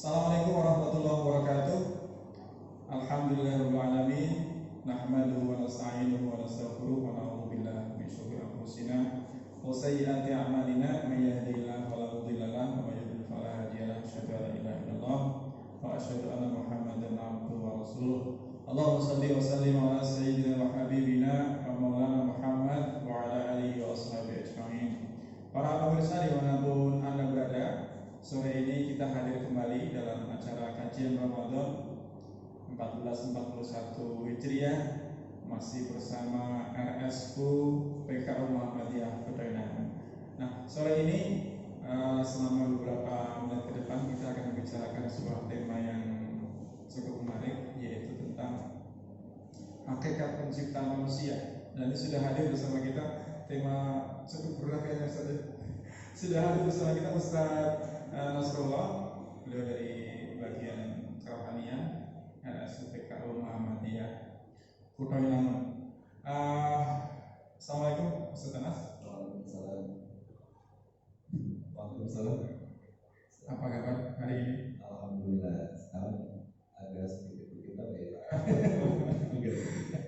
Assalamualaikum warahmatullahi wabarakatuh. Alhamdulillahirabbil alamin. Nahmaduhu wa nasta'inuhu wa nastaghfiruh wa na'udzu billahi min syururi anfusina wa sayyiati a'malina. May yahdihillahu fala mudilla lahu wa may yudlil fala hadiya lahu. Asyhadu an la ilaha illallah wa asyhadu anna Muhammadan abduhu wa rasuluh. Allahumma shalli wa sallim ala sayyidina wa habibina wa maulana Muhammad wa ala alihi wa ashabihi ajma'in. Para pemirsa dimanapun Anda berada, sore ini kita hadir kembali dalam acara kajian Ramadan 1441 Hijriah, masih bersama RSU PKU Muhammadiyah Pedaingan. Nah, sore ini selama beberapa menit ke depan kita akan membicarakan sebuah tema yang cukup menarik, yaitu tentang hakikat penciptaan manusia. Dan ini sudah hadir bersama kita, tema cukup berat kayaknya saja. Sudah hadir bersama kita Ustaz Nasrullah, beliau dari bagian kerohanian RSU PKU Muhammadiyah Pedaingan. Assalamualaikum Ustaz Nas. Waalaikumsalam. Apa kabar hari ini? Alhamdulillah, sekarang agak sedikit begitu ya.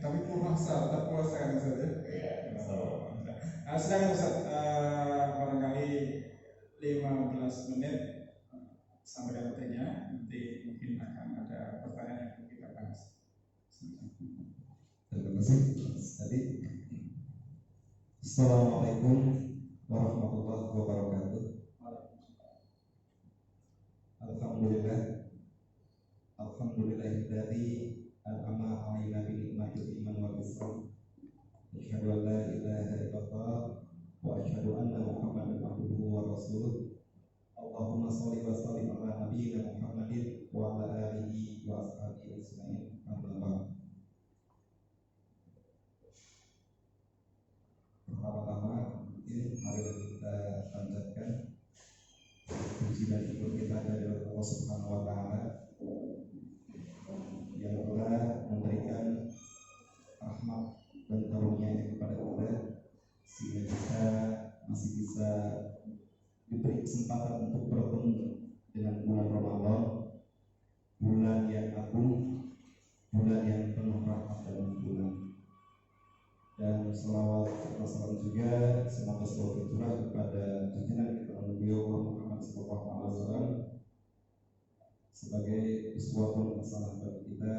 Tapi puasa, tetap puasa kan Ustaz ya? Iya. Silakan Ustaz, barangkali 15 menit sampai waktunya, nanti mungkin akan ada pertanyaan yang kita bahas. Terima kasih. Tadi. Assalamualaikum warahmatullahi wabarakatuh. Alhamdulillahilladzi an'ama 'alaina bi ni'matil iman wal islam. Asyhadu an la ilaha illallah wa asyhadu anna Muhammadan abduhu wa rasuluh. Allahumma shalli wa sallim ala nabiyyina Muhammadin wa ala alihi wa ashabihi ajma'in. Amma ba'd. Pertama-tama ini marilah kita panjatkan puji dan syukur kita dari Allah Subhanahu wa taala yang telah memberikan rahmat dan karunia kepada kita sehingga kita masih bisa diberi kesempatan untuk bertemu dengan bulan Ramadan, bulan yang agung, bulan yang penuh rahmat dan ampunan. Dan selawat serta salam juga semoga selalu tercurah kepada junjungan kita Nabi Muhammad SAW sebagai uswatun hasanah bagi kita,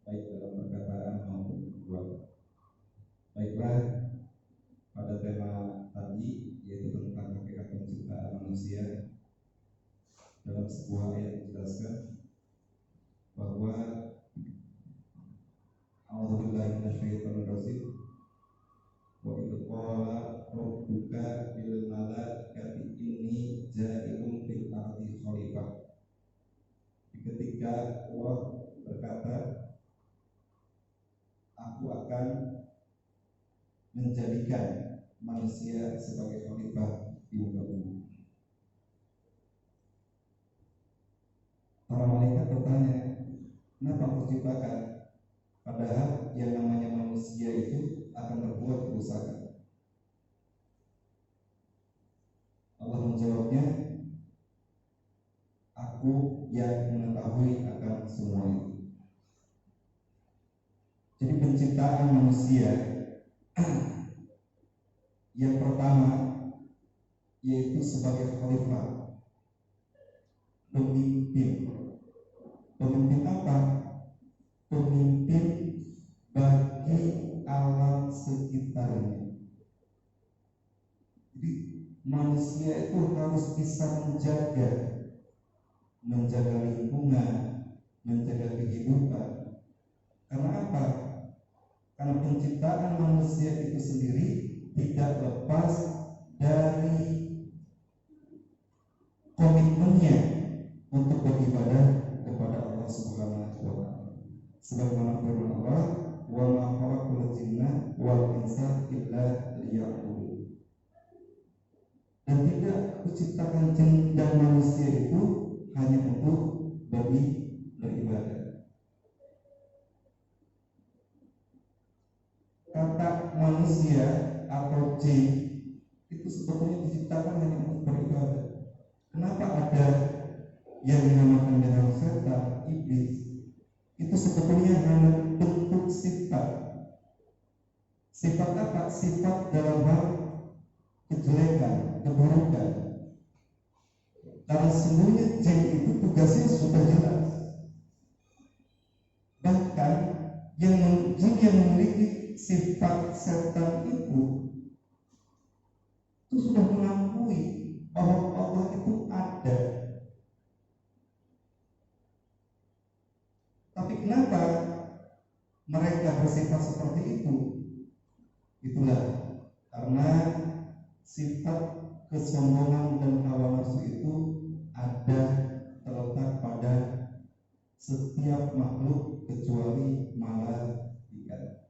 baik dalam perkataan maupun perbuatan. Baiklah, pada tema tadi yaitu tentang hakikat penciptaan manusia, dalam sebuah ayat menjelaskan bahwa a'udzubillahi minasyaitonir rajim wa idh qala rabbuka lil malaikati inni ja'ilun fil ardi khalifah. Ketika Allah berkata, aku akan menjadikan manusia sebagai khalifah di muka bumi. Para malaikat bertanya, kenapa aku ciptakan? Padahal yang namanya manusia itu akan berbuat kerusakan. Allah menjawabnya, aku yang mengetahui akan semua itu. Jadi penciptaan manusia yang pertama yaitu sebagai khalifah, pemimpin. Pemimpin apa? Pemimpin bagi alam sekitarnya. Jadi manusia itu harus bisa menjaga lingkungan, menjaga kehidupan. Karena apa? Karena penciptaan manusia itu sendiri tidak lepas dari komitmennya untuk beribadah kepada Allah Subhanahu wa taala. Sebagaimana firman Allah, "Wa ma khalaqul jinna wal insa illa liya'budun." Dan tidak diciptakan jin dan manusia itu hanya untuk beribadah. Kata manusia atau jin itu sebetulnya diciptakan hanya untuk beribadah. Kenapa ada yang dinamakan dengan setan, iblis, itu sebetulnya hanya bentuk sifat. Sifat apa? Sifat dalam hal kejelekan, keburukan. Karena sesungguhnya jin itu tugasnya sudah jelas. Bahkan jin yang memiliki sifat setan itu sudah mengakui bahwa Allah itu ada. Tapi kenapa mereka bersifat seperti itu? Itulah karena sifat kesombongan dan hawa nafsu itu ada terletak pada setiap makhluk kecuali malaikat.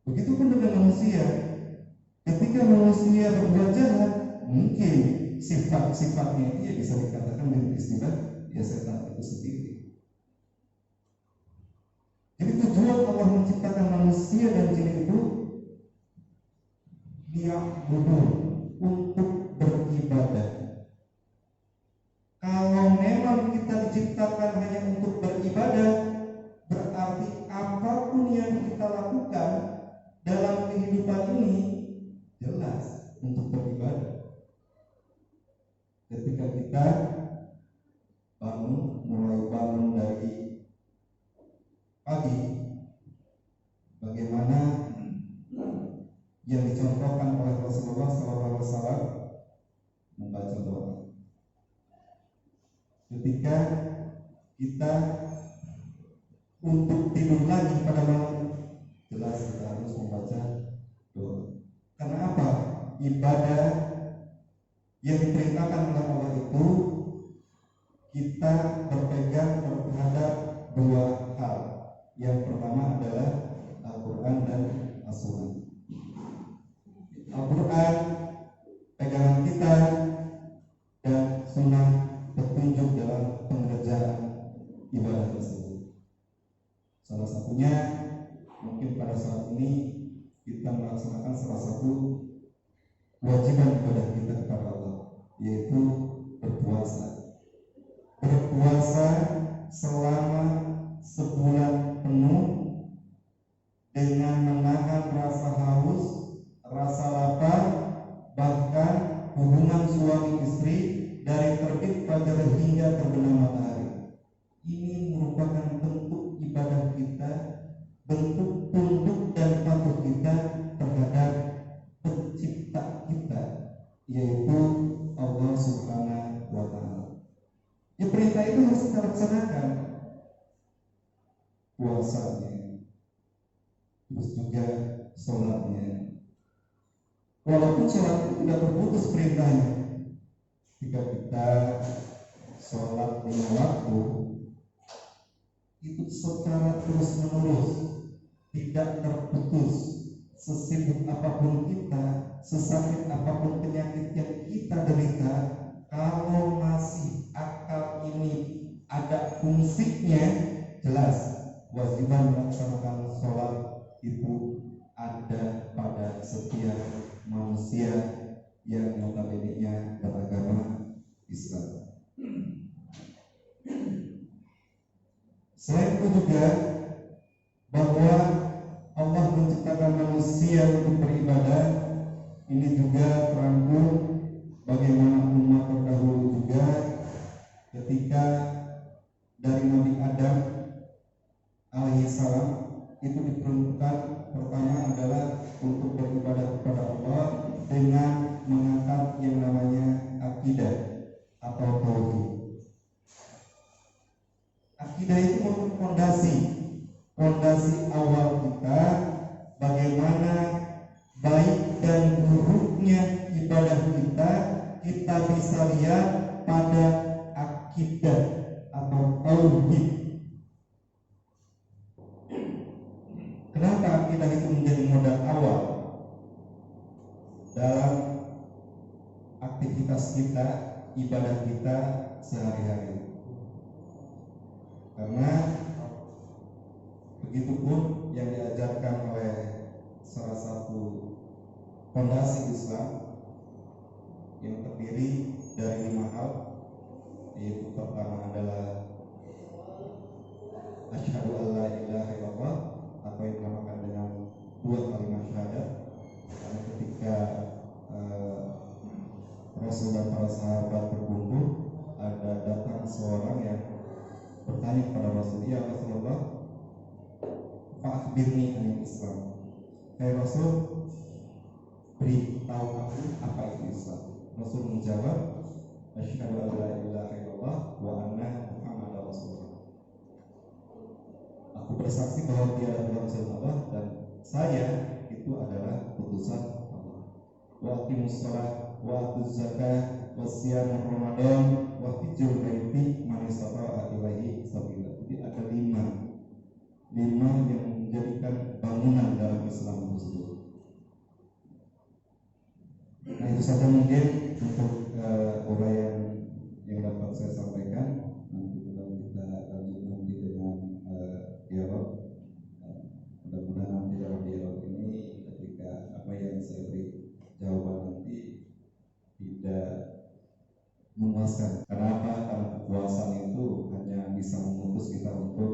Begitupun dengan manusia. Ketika manusia berbuat jahat, mungkin sifat-sifatnya dia bisa dikatakan dengan istilah ya setan itu sendiri. Jadi tujuan Allah menciptakan manusia dan jin itu dia untuk beribadah. Kalau memang kita diciptakan hanya untuk beribadah, berarti apapun yang kita lakukan dalam kehidupan ini jelas untuk beribadah. Ketika kita mulai bangun dari pagi, bagaimana yang dicontohkan oleh Rasulullah SAW membaca doa. Ketika kita untuk tidur lagi pada malam, jelas kita harus membaca doa. Karena apa? Ibadah yang diperintahkan oleh Allah itu kita berpegang terhadap dua hal. Yang pertama adalah Al-Quran dan As-Sunnah. Al-Quran pegangan kita dan Sunnah petunjuk dalam pengerjaan ibadah tersebut. Salah satunya mungkin pada saat ini kita melaksanakan salah satu kewajiban ibadah kita kepada Allah, yaitu berpuasa. Berpuasa selama sebulan penuh dengan menahan rasa haus, rasa lapar, bahkan hubungan suami istri dari terbit fajar hingga terbenam matahari. Ini merupakan bentuk ibadah kita, bentuk tunduk dan patuh kita terhadap pencipta kita, yaitu Allah Subhanahu wa Ta'ala. Ya, perintah itu harus kita laksanakan. Puasanya, terus juga sholatnya. Walaupun sholat itu tidak terputus perintahnya, jika kita sholat lima waktu itu secara terus menerus, tidak terputus, sesibuk apapun kita, sesakit apapun penyakit yang kita derita, kalau masih akal ini ada fungsinya, jelas kewajiban melaksanakan sholat itu ada pada setiap manusia yang notabene-nya beragama Islam. Selain itu juga bahwa Allah menciptakan manusia untuk beribadah, ini juga terangkum bagaimana umat terdahulu juga ketika dari Nabi Adam alaihissalam itu diperuntukkan pertama adalah untuk beribadah kepada Allah dengan mengangkat yang namanya akidah atau tauhid. Akidah itu merupakan fondasi awal kita bagaimana baik dan buruknya ibadah kita bisa lihat pada akidah atau tauhid. Kenapa akidah itu menjadi modal awal dalam aktivitas kita, ibadah kita sehari-hari? Karena begitupun yang diajarkan oleh salah satu fondasi Islam yang terdiri dari 5 hal, yaitu pertama adalah asyhadu alla ilaha illallah, atau yang dinamakan dengan dua kalimat syahadat. Karena ketika Rasul dan para sahabat berkumpul, ada datang seorang yang bertanya kepada Rasul, ya Rasulullah, fa'akhbirni anil Islam. Hai Rasul, beritahu aku apa itu Islam. Rasul menjawab, asyhadu an la ilaha illallah wa anna Muhammadar Rasulullah. Aku bersaksi bahwa dia adalah Rasulullah dan saya itu adalah utusan Allah. Wa aqimus shalah wa atuz zakah wa shiyam Ramadan wa hijjul baiti man istata'a ilaihi sabila. Jadi ada lima yang menjadikan bangunan dalam Islam tersebut. Nah, itu saja mungkin untuk uraian yang dapat saya sampaikan. Nanti kita lanjut nanti dengan dialog. Mudah-mudahan nanti dalam dialog ini, ketika apa yang saya beri jawaban nanti tidak memuaskan. Kenapa? Karena kepuasan itu hanya bisa memutus kita untuk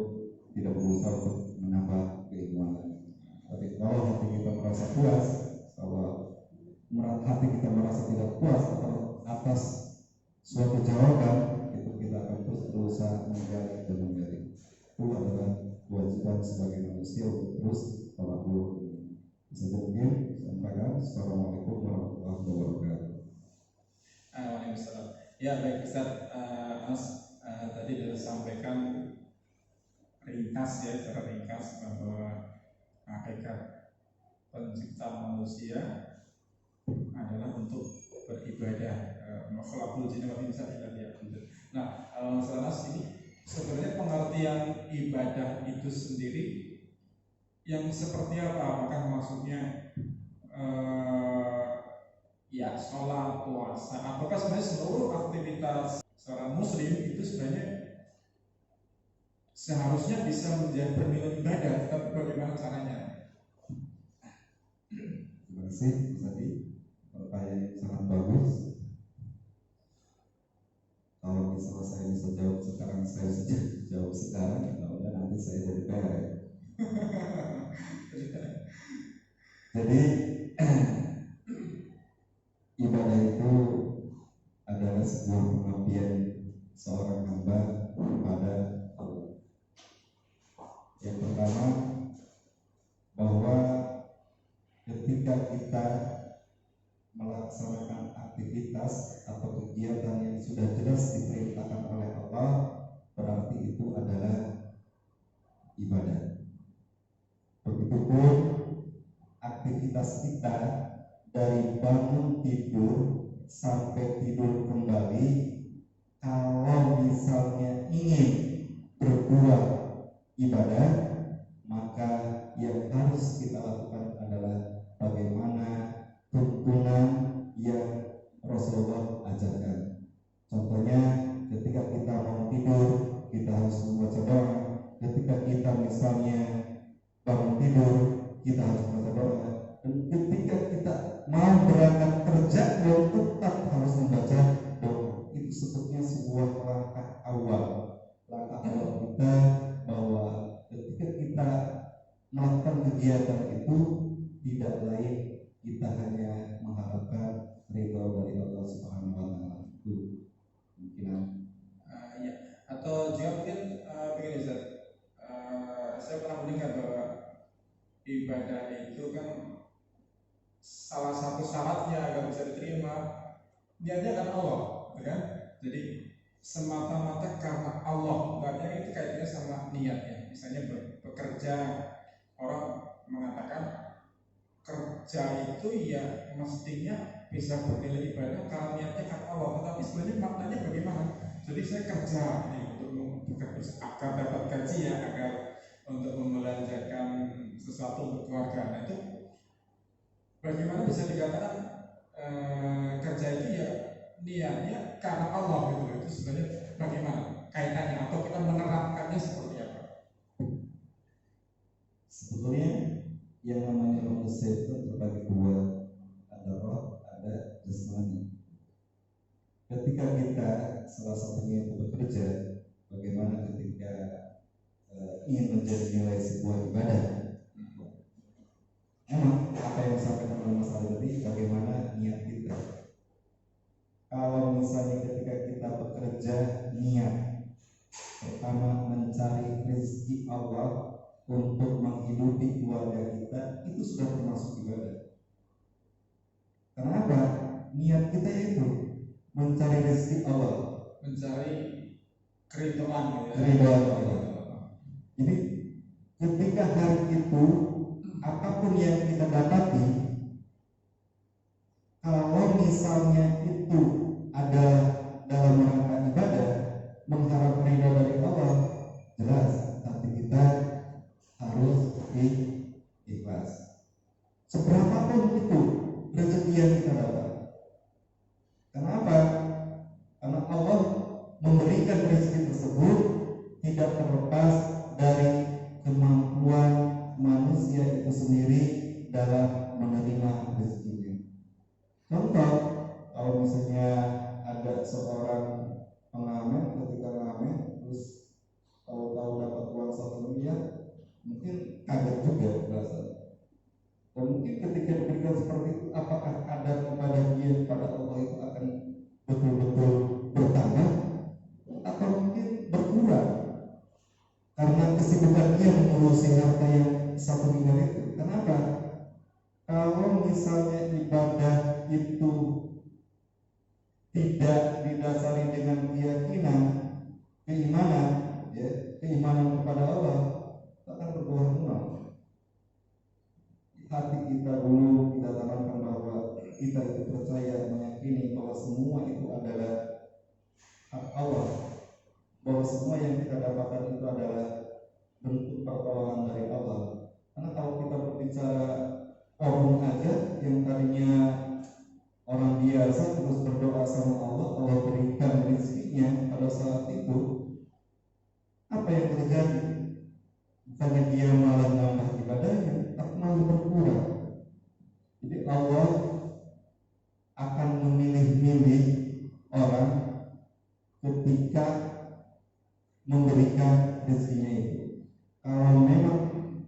tidak berusaha untuk menambah keilmuan. Tapi kalau hati kita merasa puas, kalau hati kita merasa tidak puas atau atas suatu jawaban, itu kita akan terus berusaha menggali dan menggali. Itu adalah kewajiban sebagai manusia untuk terus melapor. Bisa mungkin sampaikan. Assalamualaikum warahmatullahi wabarakatuh. Waalaikumsalam. Ya baik Ustaz, tadi sudah sampaikan ringkas ya, secara ringkas bahwa hakikat pencipta manusia adalah untuk beribadah. Makhlukul jinni wal insa illa liya'budun. Nah, masalah ini sebenarnya pengertian ibadah itu sendiri yang seperti apa? Apakah maksudnya ya sholat, puasa, apakah sebenarnya seluruh aktivitas seorang muslim itu sebenarnya seharusnya bisa menjadi bernilai ibadah, tapi bagaimana caranya? Terima kasih Mas Adi, pertanyaan yang sangat bagus. Kalau misalnya saya bisa jawab sekarang, saya bisa jawab sekarang. Kalau nanti saya jadi PR. Jadi ibadah itu adalah sebuah pengabdian seorang hamba kepada Allah. Yang pertama, bahwa ketika kita melaksanakan aktivitas atau kegiatan yang sudah jelas diperintahkan oleh Allah, berarti itu adalah ibadah. Begitupun aktivitas kita dari bangun tidur sampai tidur kembali, kalau misalnya ingin berbuat ibadah, maka yang harus kita lakukan adalah bagaimana tuntunan yang Rasulullah ajarkan. Contohnya, ketika kita mau tidur, kita harus membaca doa. Ketika kita misalnya bangun tidur, kita harus membaca doa. Dan ketika kita mau berangkat kerja, tetap harus membaca doa. Itu sebetulnya sebuah langkah awal kita, bahwa ketika kita melakukan kegiatan itu tidak lain kita hanya mengharapkan ridho dari Allah Subhanahu wa Ta'ala. Itu mungkin Ya, atau juga mungkin begini Ustaz, saya pernah mendengar bahwa ibadah itu kan salah satu syaratnya agar bisa diterima niatnya kan Allah, kan? Jadi semata-mata karena Allah, niatnya itu kaitannya sama niatnya. Misalnya bekerja, orang mengatakan kerja itu ya mestinya bisa bernilai ibadah karena niatnya kan Allah, tetapi sebenarnya maknanya bagaimana? Jadi saya kerja untuk agar dapat gaji ya, agar untuk membelanjakan sesuatu untuk keluarga. Nah itu bagaimana bisa dikatakan kerja itu ya niatnya karena Allah gitu? Itu sebenarnya bagaimana kaitannya, atau kita menerapkannya seperti apa? Sebetulnya yang namanya manusia itu terbagi dua, ada roh, ada jasmani. ketika kita salah satunya itu bekerja, bagaimana ketika ingin menjadi nilai sebuah ibadah. Emang apa yang disampaikan oleh Mas Ali tadi, bagaimana niat kita. Kalau misalnya ketika kita bekerja, niat pertama mencari rezeki Allah untuk menghidupi keluarga kita, itu sudah termasuk ibadah. Kenapa? Niat kita itu mencari rezeki Allah, mencari keridhaan ya. Keridhaan Allah. Jadi ketika hari itu apapun yang kita dapati, kalau misalnya itu ada dalam rangka ibadah, mengharap ridha dari Allah, jelas, tapi kita harus ikhlas. Seberapapun itu rezeki yang kita dapat. Kenapa? Karena Allah memberikan rezeki tersebut tidak terlepas dari kemampuan manusia itu sendiri dalam menerima rezekinya. Contoh, kalau misalnya ada seorang pengamen, ketika ngamen terus tahu-tahu dapat uang 1 miliar, mungkin kaget juga berasa. Dan mungkin ketika diberikan seperti itu, apakah ada kepada dia kepada Allah itu akan betul-betul bertambah atau mungkin berkurang karena kesibukan dia mengurusi harta yang 1 miliar itu. Kenapa? Kalau misalnya ibadah itu tidak didasari dengan keyakinan, keimanan, ya, keimanan kepada Allah, akan berbuah nol. Hati kita dulu kita tanamkan bahwa kita itu percaya, meyakini bahwa semua itu adalah hak Allah, bahwa semua yang kita dapatkan itu adalah bentuk pertolongan dari Allah. Karena kalau kita berbicara orang aja yang tadinya orang biasa terus berdoa sama Allah, Allah berikan rezekinya pada saat itu, apa yang terjadi? Bukannya dia malah nambah ibadahnya, tapi malah berkurang. Jadi Allah akan memilih-milih orang ketika memberikan rezekinya itu. Kalau memang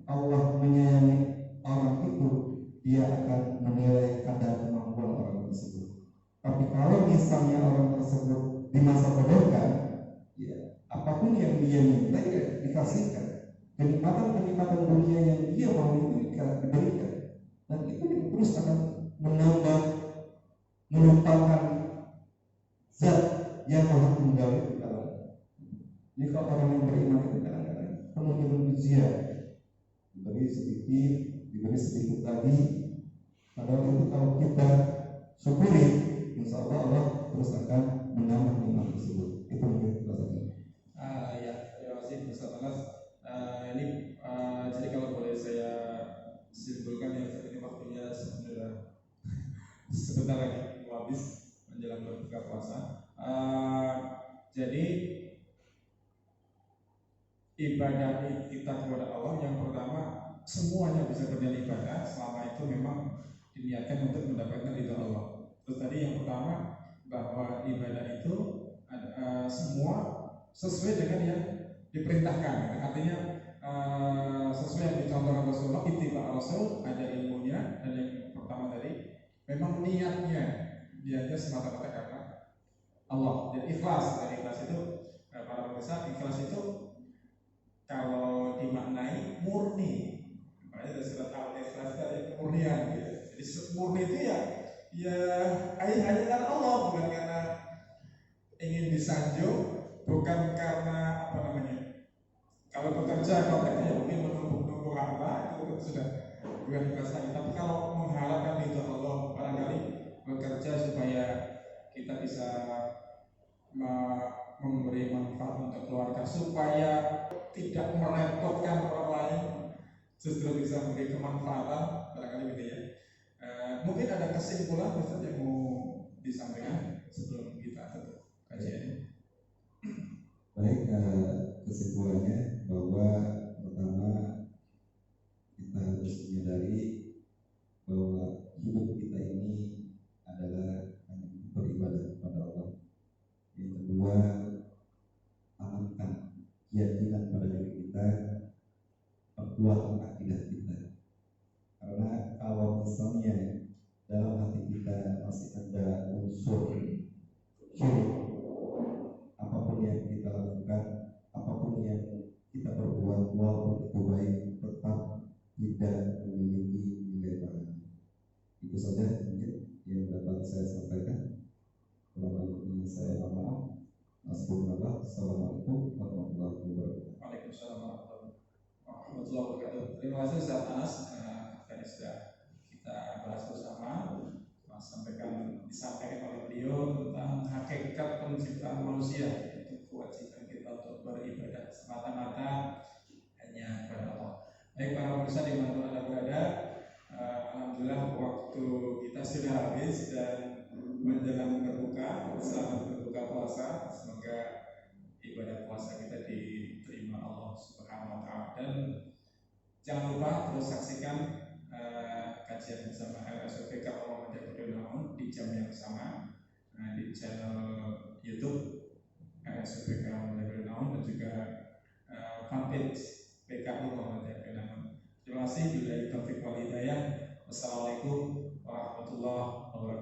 Allah menyayangi orang itu, dia akan menilai kadar kemampuan orang tersebut. Tapi kalau misalnya orang tersebut di masa bodohkan, ya apapun yang dia minta ya dikasihkan. Kenikmatan-kenikmatan dunia yang dia mau itu diberikan, dan itu yang terus akan menambah melupakan zat yang maha tunggal itu kadang. Jadi kalau orang yang beriman itu kadang-kadang penuh dengan ujian, diberi sedikit lagi. Padahal itu kalau kita syukuri, insya Allah Allah terus akan menambah nikmat tersebut. Itu mungkin rasanya. Ya, terima kasih Ustaz Anas. Jadi kalau boleh saya simpulkan ya, ini waktunya sudah sebentar lagi mau habis menjelang berbuka puasa. Jadi ibadah kita kepada Allah yang pertama, semuanya bisa berjalan ibadah selama itu memang diniatkan untuk mendapatkan ridha Allah. Terus tadi yang pertama bahwa ibadah itu semua sesuai dengan yang diperintahkan. Artinya sesuai yang dicontohkan Rasulullah, ittiba Rasul, ada ilmunya. Dan yang pertama tadi memang niatnya semata-mata karena Allah. Dan ikhlas, dan ikhlas itu para pemirsa, ikhlas itu kalau dimaknai murni, makanya dari surat Al-Ikhlas tadi kemurnian gitu. Jadi murni itu ya hanya karena Allah, bukan karena ingin disanjung, bukan karena apa namanya. Kalau bekerja konteksnya mungkin menunggu harta, itu sudah bukan ikhlas lagi. Tapi kalau mengharapkan itu Allah, barangkali bekerja supaya kita bisa memberi manfaat untuk keluarga, supaya tidak merepotkan orang lain, justru bisa memberi kemanfaatan, barangkali gitu ya. Mungkin ada kesimpulan Ustaz yang mau disampaikan sebelum kita tutup kajian ini. Baik, kesimpulannya bahwa pertama kita harus menyadari bahwa hidup kita ini adalah beribadah kepada Allah. keyakinan pada diri kita, perkuatan akidah kita. Karena kalau misalnya dalam hati kita masih ada unsur syirik, apapun yang kita lakukan, apapun yang kita perbuat, walaupun itu baik, tetap tidak memiliki nilai pahala. Itu saja mungkin yang dapat saya sampaikan. Kalau saya mohon maaf. Assalamualaikum warahmatullahi wabarakatuh. Waalaikumsalam warahmatullahi wabarakatuh. Terima kasih Ustaz Anas. Tadi sudah kita bahas bersama, disampaikan oleh beliau tentang hakikat penciptaan manusia, yaitu kewajiban kita untuk beribadah semata-mata hanya kepada Allah. Baik para pemirsa dimanapun Anda berada, alhamdulillah waktu kita sudah habis dan menjelang berbuka. Selamat berbuka puasa. Semoga ibadah puasa kita diterima Allah Subhanahu wa taala, dan jangan lupa terus saksikan kajian bersama LSUPK Muhammadiyah Berdaulat di jam yang sama di channel YouTube LSUPK Muhammadiyah Berdaulat dan juga fanpage PKU Muhammadiyah Berdaulat. Terima kasih. Bila taufiq wal hidayah. Wassalamualaikum warahmatullahi wabarakatuh.